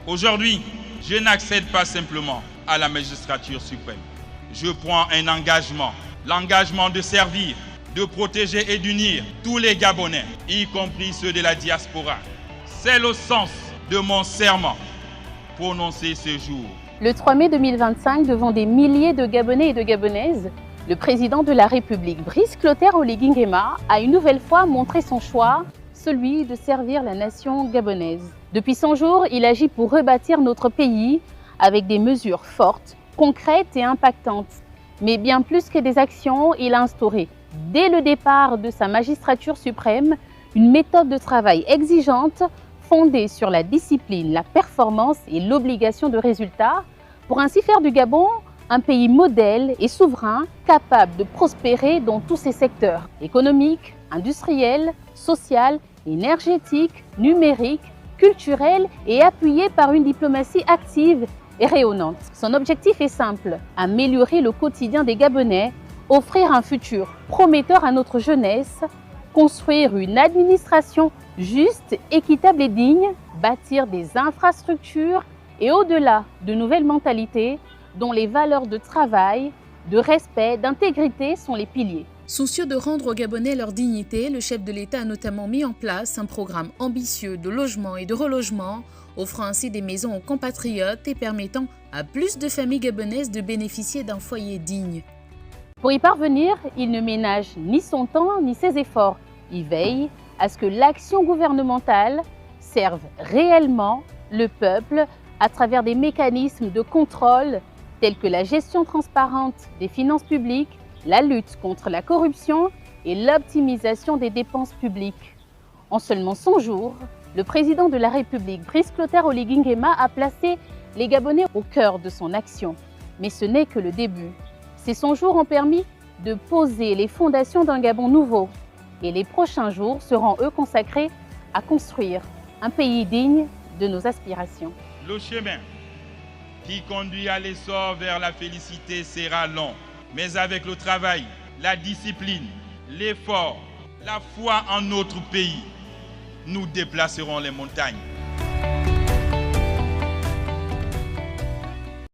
Aujourd'hui, je n'accède pas simplement à la magistrature suprême. Je prends un engagement, l'engagement de servir, de protéger et d'unir tous les Gabonais, y compris ceux de la diaspora. C'est le sens de mon serment prononcé ce jour. Le 3 mai 2025, devant des milliers de Gabonais et de Gabonaises, le président de la République, Brice Clotaire Oligui Nguema, a une nouvelle fois montré son choix, celui de servir la nation gabonaise. Depuis 100 jours, il agit pour rebâtir notre pays avec des mesures fortes, concrètes et impactantes. Mais bien plus que des actions, il a instauré, dès le départ de sa magistrature suprême, une méthode de travail exigeante fondée sur la discipline, la performance et l'obligation de résultat, pour ainsi faire du Gabon un pays modèle et souverain, capable de prospérer dans tous ses secteurs économiques, industriels, social, énergétique, numérique, culturel et appuyé par une diplomatie active et rayonnante. Son objectif est simple, améliorer le quotidien des Gabonais, offrir un futur prometteur à notre jeunesse, construire une administration juste, équitable et digne, bâtir des infrastructures et au-delà de nouvelles mentalités dont les valeurs de travail, de respect, d'intégrité sont les piliers. Soucieux de rendre aux Gabonais leur dignité, le chef de l'État a notamment mis en place un programme ambitieux de logement et de relogement, offrant ainsi des maisons aux compatriotes et permettant à plus de familles gabonaises de bénéficier d'un foyer digne. Pour y parvenir, il ne ménage ni son temps ni ses efforts. Il veille à ce que l'action gouvernementale serve réellement le peuple à travers des mécanismes de contrôle tels que la gestion transparente des finances publiques, la lutte contre la corruption et l'optimisation des dépenses publiques. En seulement 100 jours, le président de la République, Brice Clotaire Oligui Nguema, a placé les Gabonais au cœur de son action. Mais ce n'est que le début. Ces 100 jours ont permis de poser les fondations d'un Gabon nouveau. Et les prochains jours seront eux consacrés à construire un pays digne de nos aspirations. Le chemin qui conduit à l'essor vers la félicité sera long. Mais avec le travail, la discipline, l'effort, la foi en notre pays, nous déplacerons les montagnes.